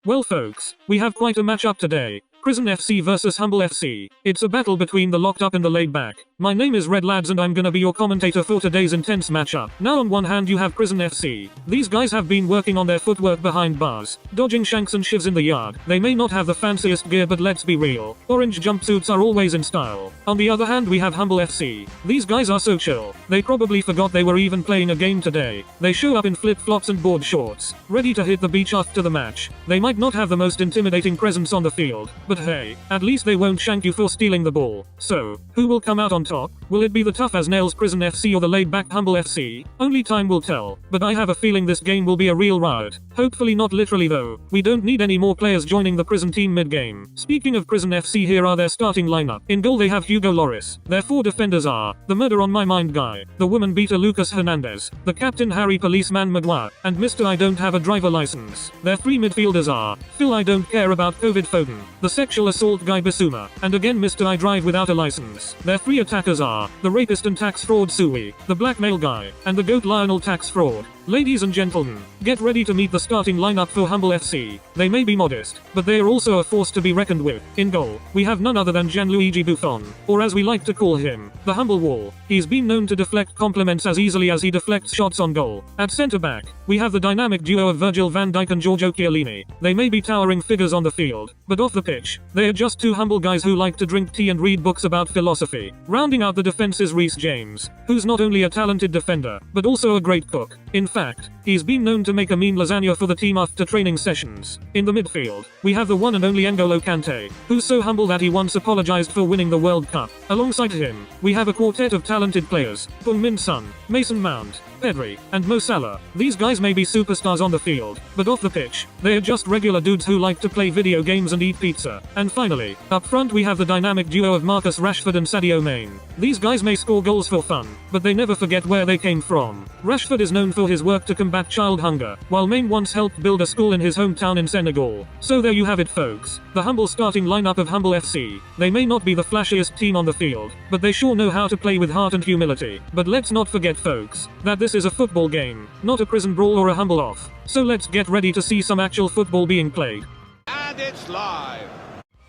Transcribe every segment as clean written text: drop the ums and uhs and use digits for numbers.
Well folks, we have quite a matchup today. Prison FC versus Humble FC. It's a battle between the locked up and the laid back. My name is Red Lads and I'm gonna be your commentator for today's intense matchup. Now on one hand you have Prison FC. These guys have been working on their footwork behind bars, dodging shanks and shivs in the yard. They may not have the fanciest gear but let's be real, orange jumpsuits are always in style. On the other hand we have Humble FC. These guys are so chill. They probably forgot they were even playing a game today. They show up in flip-flops and board shorts, ready to hit the beach after the match. They might not have the most intimidating presence on the field, but hey, at least they won't shank you for stealing the ball. So, who will come out on top? Will it be the tough as nails Prison FC or the laid back Humble FC? Only time will tell, but I have a feeling this game will be a real riot. Hopefully not literally though. We don't need any more players joining the Prison team mid-game. Speaking of Prison FC, here are their starting lineup. In goal they have Hugo Lloris. Their four defenders are the murder on my mind guy, the woman beater Lucas Hernandez, the captain Harry Policeman Maguire, and Mr. I don't have a driver license. Their three midfielders are Phil I don't care about COVID Foden, the sexual assault guy Basuma, and again Mr. I drive without a license. Their three attackers are the rapist and tax fraud Sui, the blackmail guy, and the goat Lionel tax fraud. Ladies and gentlemen, get ready to meet the starting lineup for Humble FC. They may be modest, but they are also a force to be reckoned with. In goal, we have none other than Gianluigi Buffon, or as we like to call him, the Humble Wall. He's been known to deflect compliments as easily as he deflects shots on goal. At centre back, we have the dynamic duo of Virgil van Dijk and Giorgio Chiellini. They may be towering figures on the field, but off the pitch, they are just two humble guys who like to drink tea and read books about philosophy. Rounding out the defense is Reece James, who's not only a talented defender, but also a great cook. In fact, he's been known to make a mean lasagna for the team after training sessions. In the midfield, we have the one and only N'Golo Kante, who's so humble that he once apologized for winning the World Cup. Alongside him, we have a quartet of talented players, Heung-min Son, Mason Mount, Pedri, and Mo Salah. These guys may be superstars on the field, but off the pitch, they are just regular dudes who like to play video games and eat pizza. And finally, up front we have the dynamic duo of Marcus Rashford and Sadio Mane. These guys may score goals for fun, but they never forget where they came from. Rashford is known for his work to combat child hunger, while Mane once helped build a school in his hometown in Senegal. So there you have it folks, the humble starting lineup of Humble FC. They may not be the flashiest team on the field, but they sure know how to play with heart and humility. But let's not forget folks, that this is a football game, not a prison brawl or a humble off. So let's get ready to see some actual football being played. And it's live.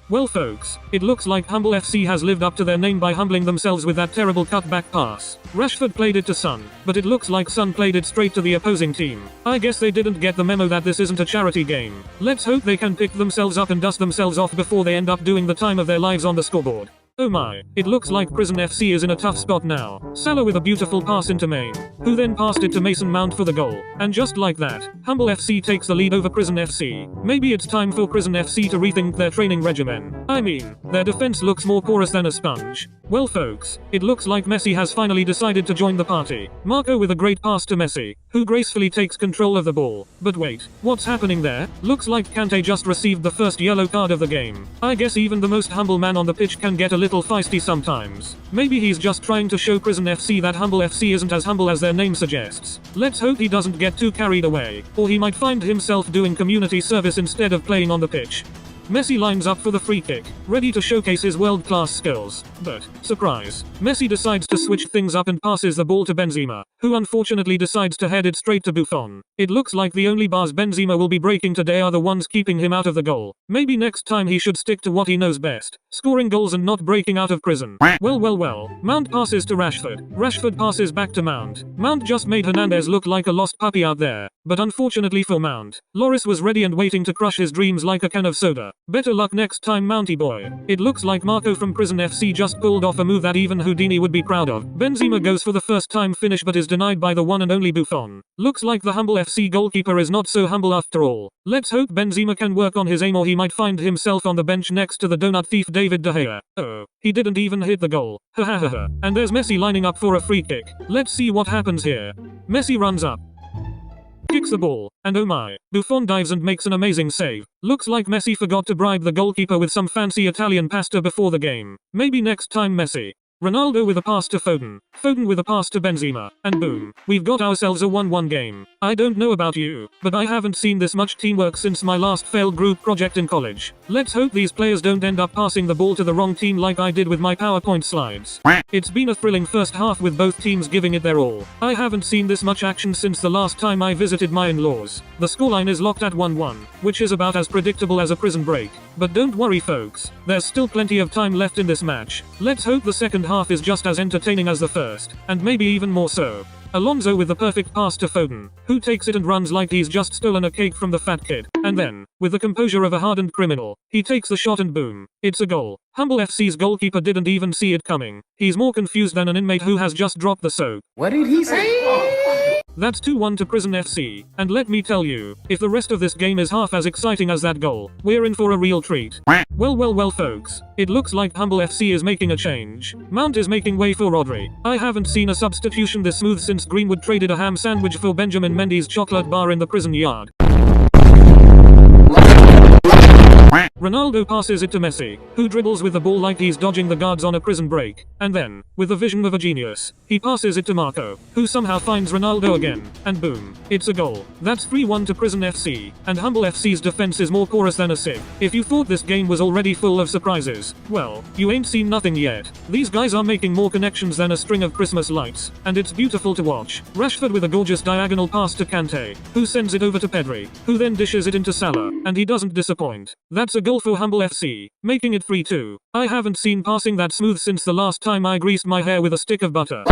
Well folks, it looks like Humble FC has lived up to their name by humbling themselves with that terrible cutback pass. Rashford played it to Son, but it looks like Son played it straight to the opposing team. I guess they didn't get the memo that this isn't a charity game. Let's hope they can pick themselves up and dust themselves off before they end up doing the time of their lives on the scoreboard. Oh my, it looks like Prison FC is in a tough spot now. Salah with a beautiful pass into Mane, who then passed it to Mason Mount for the goal. And just like that, Humble FC takes the lead over Prison FC. Maybe it's time for Prison FC to rethink their training regimen. I mean, their defense looks more porous than a sponge. Well folks, it looks like Messi has finally decided to join the party. Marco with a great pass to Messi, who gracefully takes control of the ball. But wait, what's happening there? Looks like Kante just received the first yellow card of the game. I guess even the most humble man on the pitch can get a little feisty sometimes. Maybe he's just trying to show Prison FC that Humble FC isn't as humble as their name suggests. Let's hope he doesn't get too carried away, or he might find himself doing community service instead of playing on the pitch. Messi lines up for the free kick, ready to showcase his world-class skills. But, surprise, Messi decides to switch things up and passes the ball to Benzema, who unfortunately decides to head it straight to Buffon. It looks like the only bars Benzema will be breaking today are the ones keeping him out of the goal. Maybe next time he should stick to what he knows best, scoring goals and not breaking out of prison. Well. Mount passes to Rashford. Rashford passes back to Mount. Mount just made Hernandez look like a lost puppy out there. But unfortunately for Mount, Lloris was ready and waiting to crush his dreams like a can of soda. Better luck next time, Mounty boy. It looks like Marco from Prison FC just pulled off a move that even Houdini would be proud of. Benzema goes for the first time finish but is denied by the one and only Buffon. Looks like the Humble FC goalkeeper is not so humble after all. Let's hope Benzema can work on his aim or he might find himself on the bench next to the donut thief David De Gea. Oh, he didn't even hit the goal. Ha ha ha ha. And there's Messi lining up for a free kick. Let's see what happens here. Messi runs up, kicks the ball, and oh my, Buffon dives and makes an amazing save. Looks like Messi forgot to bribe the goalkeeper with some fancy Italian pasta before the game. Maybe next time Messi. Ronaldo with a pass to Foden. Foden with a pass to Benzema. And boom, we've got ourselves a 1-1 game. I don't know about you, but I haven't seen this much teamwork since my last failed group project in college. Let's hope these players don't end up passing the ball to the wrong team like I did with my PowerPoint slides. It's been a thrilling first half with both teams giving it their all. I haven't seen this much action since the last time I visited my in-laws. The scoreline is locked at 1-1, which is about as predictable as a prison break. But don't worry folks, there's still plenty of time left in this match. Let's hope the second half is just as entertaining as the first, and maybe even more so. Alonso with the perfect pass to Foden, who takes it and runs like he's just stolen a cake from the fat kid. And then, with the composure of a hardened criminal, he takes the shot and boom, it's a goal. Humble FC's goalkeeper didn't even see it coming. He's more confused than an inmate who has just dropped the soap. What did he say? That's 2-1 to Prison FC, and let me tell you, if the rest of this game is half as exciting as that goal, we're in for a real treat. Well folks, it looks like Humble FC is making a change. Mount is making way for Rodri. I haven't seen a substitution this smooth since Greenwood traded a ham sandwich for Benjamin Mendy's chocolate bar in the prison yard. Ronaldo passes it to Messi, who dribbles with the ball like he's dodging the guards on a prison break, and then, with the vision of a genius, he passes it to Marco, who somehow finds Ronaldo again, and boom, it's a goal. That's 3-1 to Prison FC, and Humble FC's defense is more porous than a sieve. If you thought this game was already full of surprises, well, you ain't seen nothing yet. These guys are making more connections than a string of Christmas lights, and it's beautiful to watch. Rashford with a gorgeous diagonal pass to Kante, who sends it over to Pedri, who then dishes it into Salah, and he doesn't disappoint. That's a goal for Humble FC, making it 3-2. I haven't seen passing that smooth since the last time I greased my hair with a stick of butter.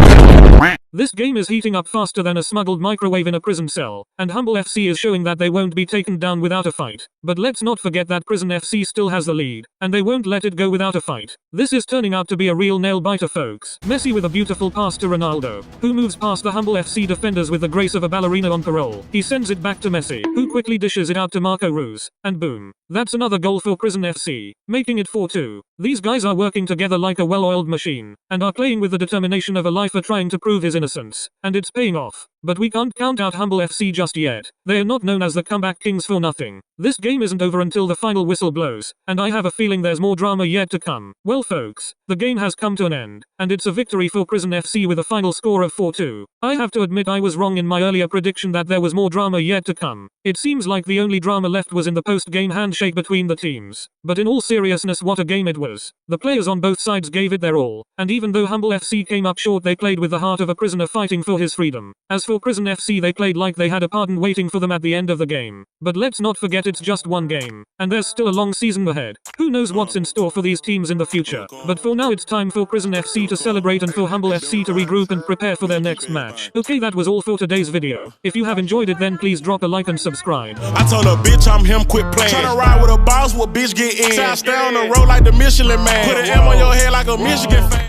This game is heating up faster than a smuggled microwave in a prison cell, and Humble FC is showing that they won't be taken down without a fight. But let's not forget that Prison FC still has the lead, and they won't let it go without a fight. This is turning out to be a real nail-biter folks. Messi with a beautiful pass to Ronaldo, who moves past the Humble FC defenders with the grace of a ballerina on parole. He sends it back to Messi, who quickly dishes it out to Marco Reus, and boom. That's another goal for Prison FC, making it 4-2. These guys are working together like a well-oiled machine, and are playing with the determination of a lifer trying to prove his innocence. And it's paying off. But we can't count out Humble FC just yet. They are not known as the comeback kings for nothing. This game isn't over until the final whistle blows, and I have a feeling there's more drama yet to come. Well folks, the game has come to an end, and it's a victory for Prison FC with a final score of 4-2. I have to admit I was wrong in my earlier prediction that there was more drama yet to come. It seems like the only drama left was in the post-game handshake between the teams. But in all seriousness, what a game it was. The players on both sides gave it their all, and even though Humble FC came up short, they played with the heart of a prisoner fighting for his freedom. As for Prison FC, they played like they had a pardon waiting for them at the end of the game. But let's not forget it's just one game, and there's still a long season ahead. Who knows what's in store for these teams in the future. But for now it's time for Prison FC to celebrate and for Humble FC to regroup and prepare for their next match. Okay, that was all for today's video. If you have enjoyed it, then please drop a like and subscribe. I told a bitch I'm him, quit playing. Tryna ride with a boss, what bitch get in? Say I stay on the road like the Michelin man. Put an M on your head like a Michigan fan.